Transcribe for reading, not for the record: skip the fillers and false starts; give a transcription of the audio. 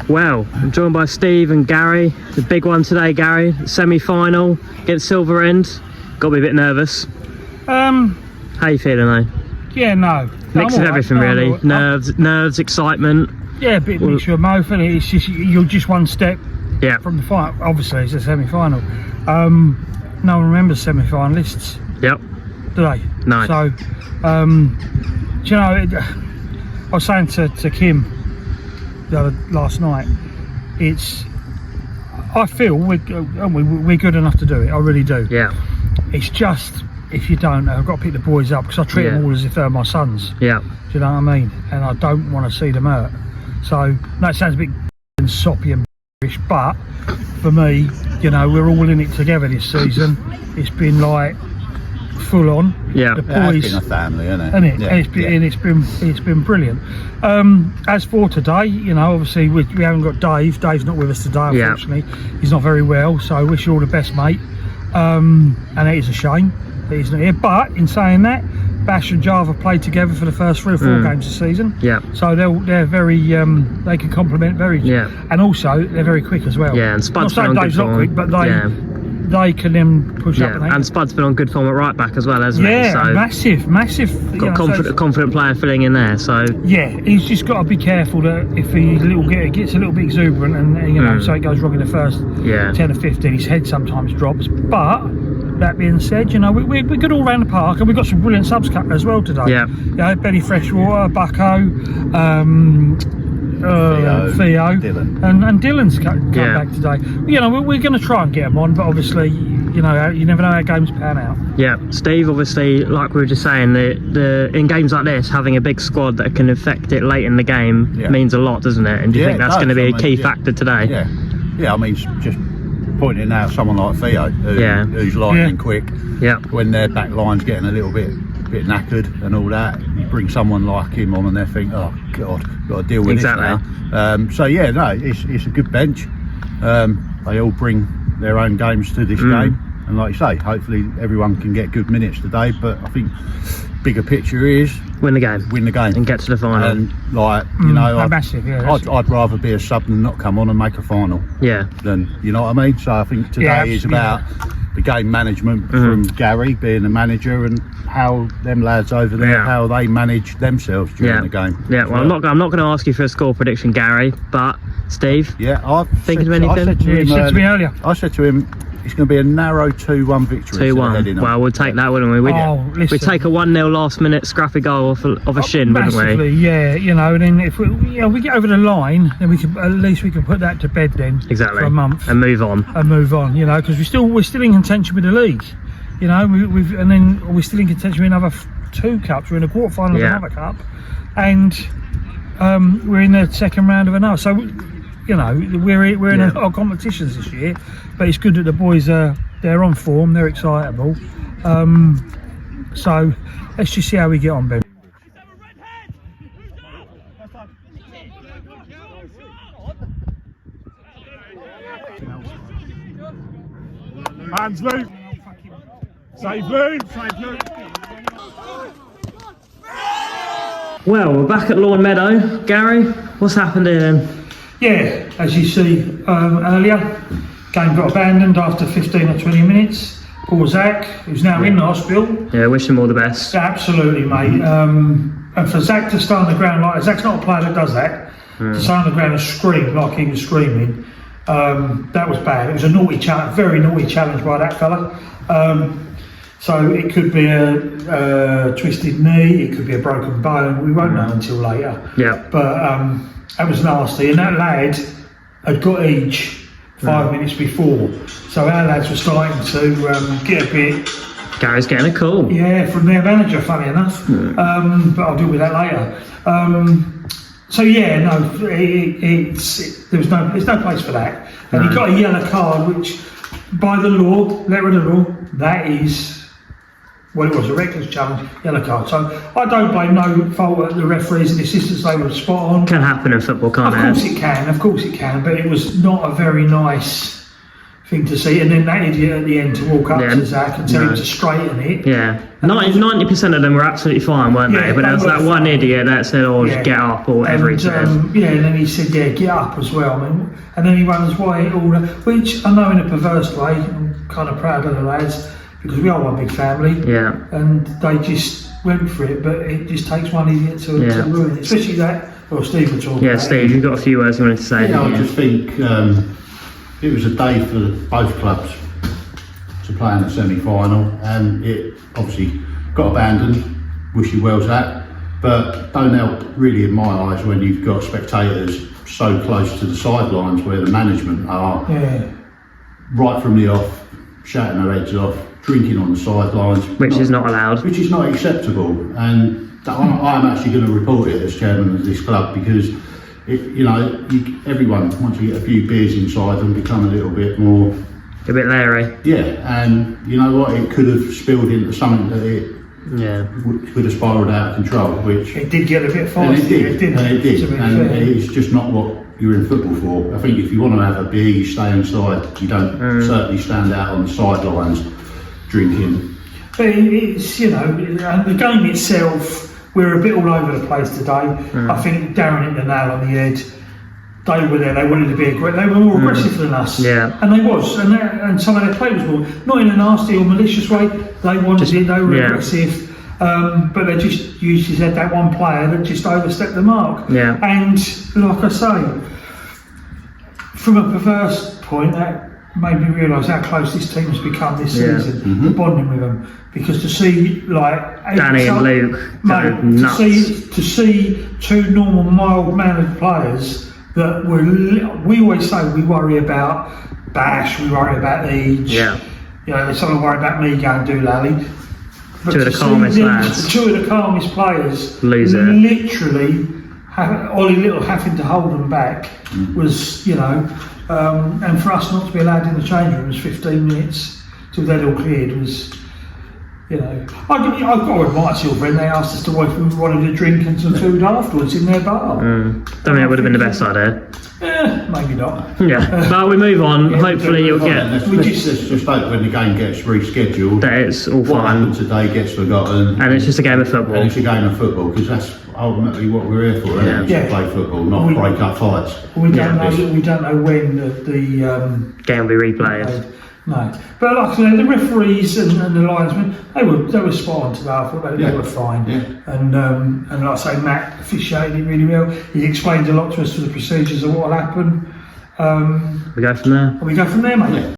Well, I'm joined by Steve and Gary. The big one today, Gary. Semi-final against Silver End. Got me a bit nervous. How you feeling though? Yeah, no. Mix of everything really. Nerves, excitement. Yeah, a bit mixture of both, and it's just you're just one step from the fight. Obviously, it's a semi-final. No one remembers semi-finalists. Yep. Do they? No. So, do you know, I was saying to Kim last night, I feel we're good enough to do it. I really do. Yeah. It's just, if you don't, I've got to pick the boys up because I treat them all as if they're my sons. Yeah. Do you know what I mean? And I don't want to see them hurt. So, no, it sounds a bit soppy and but for me, you know, we're all in it together this season. It's been like full on. Yeah, the boys, it's been a family, isn't it? Yeah, and it's been brilliant. As for today, you know, obviously we haven't got Dave. Dave's not with us today, unfortunately. He's not very well, so I wish you all the best, mate. And it is a shame that he's not here. But in saying that, Bash and Java played together for the first 3 or 4 games this season. Yeah. So they're very they can complement very. Yeah. And also they're very quick as well. Yeah. And Spud's been on good Dave's form. not quick, but they can then push up. And Spud's been on good form at right back as well, hasn't he? Yeah. So massive. Got confident player filling in there. So yeah, he's just got to be careful that if he gets a little bit exuberant and you know, so it goes wrong in the first 10 or 15, his head sometimes drops. But that being said, you know, we're good all round the park, and we've got some brilliant subs as well today. Yeah. You know, Benny Freshwater, Bucko, Theo, Dylan. And Dylan's come back today. You know, we're going to try and get them on, but obviously, you know, you never know how games pan out. Yeah, Steve, obviously, like we were just saying, the in games like this, having a big squad that can affect it late in the game means a lot, doesn't it? And do you think that's going to be a key factor today? Yeah, I mean, just pointing out someone like Theo, who's lightning quick. Yeah. When their back line's getting a little bit knackered and all that, you bring someone like him on and they think, oh God, got to deal with this now. So yeah, no, it's a good bench. They all bring their own games to this game, and like you say, hopefully everyone can get good minutes today. But I think bigger picture is win the game, and get to the final. And like you know, I'd rather be a sub than not come on and make a final. Yeah. Than, you know what I mean. So I think today is about the game management from Gary being the manager, and how them lads over there, how they manage themselves during the game. Yeah. Well, I'm not going to ask you for a score prediction, Gary, but Steve. Yeah, I said earlier. I said to him, it's going to be a narrow 2-1 victory. 2-1. Well, we'll take that, wouldn't we? We'd take a 1-0 last minute scrappy goal off a shin, wouldn't we? Yeah, you know, and then if we get over the line, then we can at least put that to bed then. Exactly. For a month. And move on. You know, because we're still in contention with the league. You know, we're still in contention with another 2 cups. We're in the quarterfinal of another cup, and we're in the second round of another. So, you know, we're in a lot of competitions this year, but it's good that the boys they're on form, they're excitable. So let's just see how we get on, Ben. Hands loose. Save Lou. Well, we're back at Lawn Meadow. Gary, what's happened here then? Yeah, as you see earlier, game got abandoned after 15 or 20 minutes. Poor Zach, who's now in the hospital. Yeah, wish him all the best. Absolutely, mate. And for Zach to stay on the ground like Zach's not a player that does that. To stay on the ground and scream like he was screaming, that was bad. It was a naughty challenge, very naughty challenge by that fella. So it could be a twisted knee, it could be a broken bone. We won't know until later. Yeah. But that was nasty, and that lad had got each 5 minutes before, so our lads were starting to get a bit. Gary's getting a call. Yeah, from their manager, funny enough. But I'll deal with that later. So yeah, no, there's no place for that, and he got a yellow card, which by the law, letter of the law, that is. Well, it was a reckless challenge, yellow card. So I don't blame no fault at the referees and the assistants, they were spot on. Can happen in football, can't it? Of course it can, but it was not a very nice thing to see. And then that idiot at the end to walk up to Zach and tell him to straighten it. Yeah, 90% of them were absolutely fine, weren't they? But there was that one idiot that said, "Oh, just get up," or whatever he said. And then he said, "Yeah, get up as well." I mean, and then he runs away, which I know in a perverse way. I'm kind of proud of the lads because we are one big family. Yeah, and they just went for it, but it just takes one idiot to ruin it, especially that. Well, Steve will talk. Yeah, Steve, you've got a few words you wanted to say. Yeah, I just think it was a day for both clubs to play in the semi-final, and it obviously got abandoned. Wish you well, Zach, but don't help really in my eyes when you've got spectators so close to the sidelines where the management are right from the off, shouting their heads off, drinking on the sidelines, which is not allowed, which is not acceptable. And I'm actually going to report it as chairman of this club because everyone, once you get a few beers inside them, become a little bit more... A bit leery. Yeah, and you know what? It could have spilled into something that it could have spiralled out of control, which... It did get a bit fast. And it did. And it's just not what you're in football for. I think if you want to have a beer, you stay inside. You don't certainly stand out on the sidelines drinking. But it's, the game itself... We're a bit all over the place today. I think Darren hit the nail on the head. They were there. They wanted to be aggressive. They were more aggressive than us. Yeah, and they was. And some of their play was more not in a nasty or malicious way. They wanted it. They were aggressive. But they just usually had that one player that just overstepped the mark. Yeah. And like I say, from a perverse point, that made me realise how close this team has become this season. The bonding with them. Because to see Danny and Luke, to see two normal, mild-mannered players that we always say we worry about Bash, we worry about Eage. Yeah. Someone worry about me going doolally. Two of the calmest lads. Two of the calmest players. Literally, Ollie Little having to hold them back was, and for us not to be allowed in the change room was 15 minutes till they'd all cleared was. I've got to admire Silver, and they asked us to what if we wanted to drink and some food afterwards in their bar. Don't think that would have been the best idea. Maybe not. Yeah, but we move on. Hopefully you'll get... Let's just hope when the game gets rescheduled, that it's all what fine. happened today gets forgotten. And it's just a game of football. And it's a game of football, because that's ultimately what we're here for, isn't it? To play football, not break up fights. We don't know when the game will be replayed. No, but like I said, the referees and the linesmen, they were spot on today. I thought they were fine. Yeah. And like I say, Matt officiated it really well. He explained a lot to us for the procedures of what will happen. We go from there. We go from there, mate. Yeah.